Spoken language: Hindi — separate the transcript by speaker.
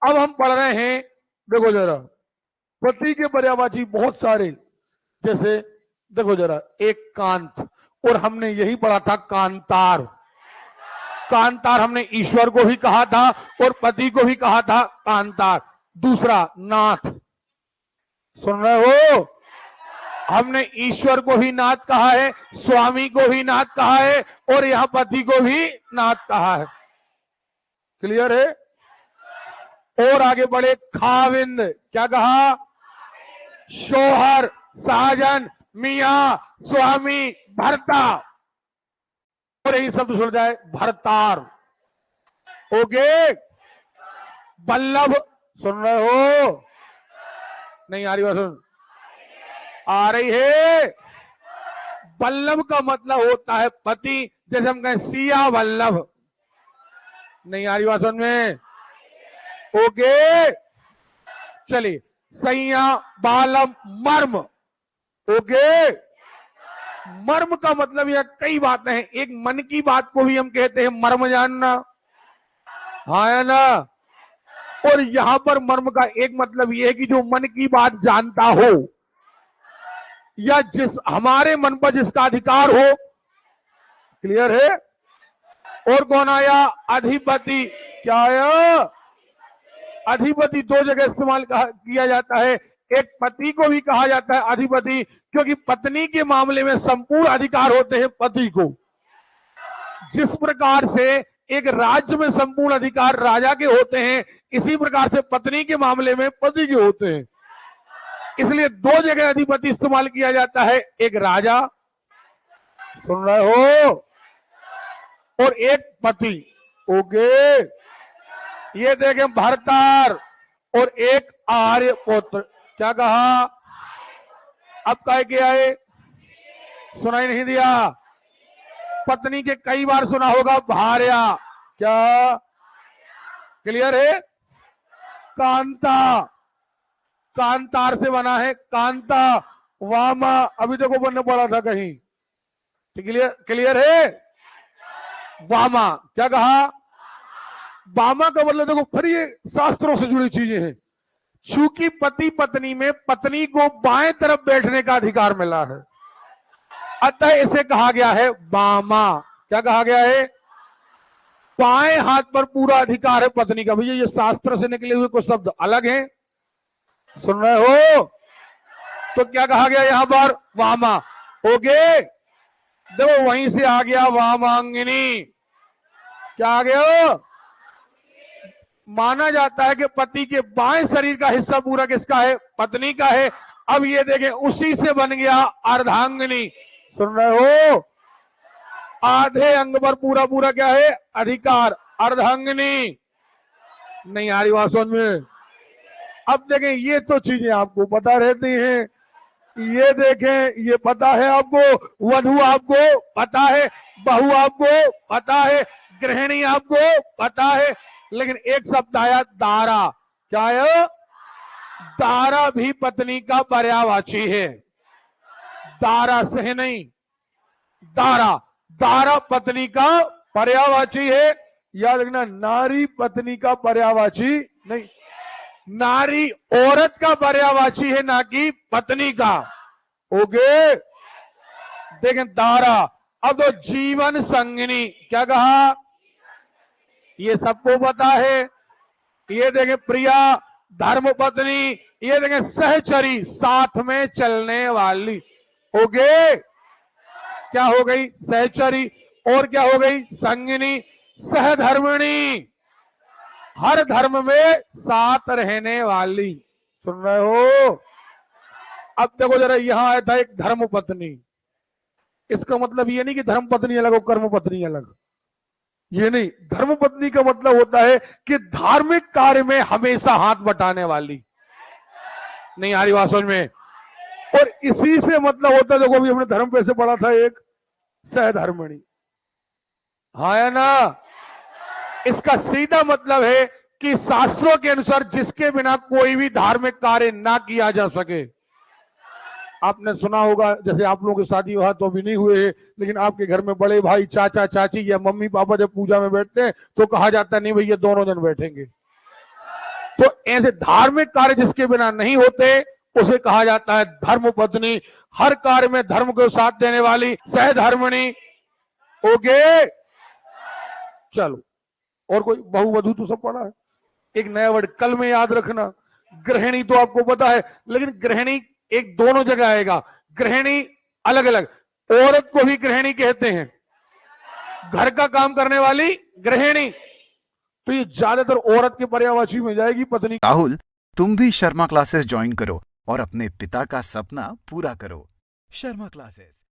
Speaker 1: अब हम पढ़ रहे हैं, देखो जरा, पति के पर्यायवाची बहुत सारे, जैसे देखो जरा, एक कांत, और हमने यही पढ़ा था कांतार। कांतार हमने ईश्वर को भी कहा था और पति को भी कहा था कांतार। दूसरा नाथ, सुन रहे हो, हमने ईश्वर को भी नाथ कहा है, स्वामी को भी नाथ कहा है, और यहां पति को भी नाथ कहा है। क्लियर है? और आगे बढ़े, खाविंद, क्या कहा? शोहर, साजन, मियां, स्वामी, भर्ता, और यही शब्द सुन जाए भरतार। ओके, बल्लभ, सुन रहे हो? नहीं आ रही बात? सुन, आ रही है। बल्लभ का मतलब होता है पति, जैसे हम कहें सिया बल्लभ। नहीं आ रही बात समझ में? ओके, चलिए, सैया, बालम, मर्म। ओके, मर्म का मतलब यह कई बातें हैं। एक मन की बात को भी हम कहते हैं मर्म जानना, हाँ है ना? और यहां पर मर्म का एक मतलब यह है कि जो मन की बात जानता हो, या जिस हमारे मन पर जिसका अधिकार हो। क्लियर है? और कौन आया? अधिपति। क्या आया? अधिपति दो जगह इस्तेमाल किया जाता है। एक पति को भी कहा जाता है अधिपति, क्योंकि पत्नी के मामले में संपूर्ण अधिकार होते हैं पति को। जिस प्रकार से एक राज्य में संपूर्ण अधिकार राजा के होते हैं, इसी प्रकार से पत्नी के मामले में पति के होते हैं। इसलिए दो जगह अधिपति इस्तेमाल किया जाता है, एक राजा, सुन रहे हो, और एक पति। ओके, ये देखें भरतार, और एक आर्यपुत्र। क्या कहा? अब कह के आए, सुनाई नहीं दिया? पत्नी के कई बार सुना होगा भार्या। क्या? क्लियर है? कांता, कांतार से बना है कांता। वामा, अभी देखो बनने पड़ा था कहीं। क्लियर? क्लियर है? वामा, क्या कहा? वामा का मतलब देखो, फिर ये शास्त्रों से जुड़ी चीजें हैं। चूंकि पति पत्नी में पत्नी को बाएं तरफ बैठने का अधिकार मिला है, अतः इसे कहा गया है वामा। क्या कहा गया है? बाएं हाथ पर पूरा अधिकार है पत्नी का। भैया ये शास्त्र से निकले हुए कुछ शब्द अलग हैं, सुन रहे हो? तो क्या कहा गया यहां पर? वामा। ओके, देखो वहीं से आ गया वामांगिनी। क्या आ गया? माना जाता है कि पति के बाएं शरीर का हिस्सा पूरा किसका है? पत्नी का है। अब ये देखें, उसी से बन गया अर्धांगिनी। सुन रहे हो? आधे अंग पर पूरा पूरा क्या है? अधिकार, अर्धांगिनी। नहीं आ रही बात समझ में? अब देखें, ये तो चीजें आपको पता रहती हैं। ये देखें, ये पता है आपको, वधू आपको पता है, बहू आपको पता है, गृहिणी आपको पता है, लेकिन एक शब्द आया दारा। क्या है? दारा भी पत्नी का पर्यायवाची है। दारा सह नहीं, दारा, दारा पत्नी का पर्यायवाची है। याद रखना, नारी पत्नी का पर्यायवाची नहीं, नारी औरत का पर्यायवाची है, ना कि पत्नी का। ओके, देखें दारा। अब तो जीवन संगिनी, क्या कहा? ये सबको पता है। ये देखें प्रिया, धर्म पत्नी। ये देखें सहचरी, साथ में चलने वाली। ओके, क्या हो गई? सहचरी। और क्या हो गई? संगिनी, सहधर्मिणी, हर धर्म में साथ रहने वाली। सुन रहे हो? अब देखो जरा, यहां आया था एक धर्म पत्नी। इसका मतलब ये नहीं कि धर्म पत्नी अलग और कर्म पत्नी अलग, ये नहीं। धर्म पत्नी का मतलब होता है कि धार्मिक कार्य में हमेशा हाथ बटाने वाली। नहीं आ रही बात समझ में? और इसी से मतलब होता है, देखो अभी हमने धर्म पे से पढ़ा था, एक सहधर्मिणी, हाँ या ना? इसका सीधा मतलब है कि शास्त्रों के अनुसार जिसके बिना कोई भी धार्मिक कार्य ना किया जा सके। आपने सुना होगा, जैसे आप लोगों की शादी विवाह तो अभी नहीं हुए हैं, लेकिन आपके घर में बड़े भाई, चाचा चाची या मम्मी पापा जब पूजा में बैठते हैं तो कहा जाता है नहीं भैया दोनों जन बैठेंगे। तो ऐसे धार्मिक कार्य जिसके बिना नहीं होते उसे कहा जाता है धर्म पत्नी। हर कार्य में धर्म को साथ देने वाली सहधर्मिणी। ओके, चलो। और कोई बहुवधू तो सब पढ़ा है। एक नया वर्ड कल में याद रखना, गृहिणी तो आपको पता है, लेकिन गृहिणी एक दोनों जगह आएगा। गृहिणी अलग अलग, औरत को भी गृहिणी कहते हैं, घर का काम करने वाली गृहिणी। तो ये ज्यादातर औरत के पर्यायवाची में जाएगी, पत्नी।
Speaker 2: राहुल, तुम भी शर्मा क्लासेस ज्वाइन करो और अपने पिता का सपना पूरा करो। शर्मा क्लासेस।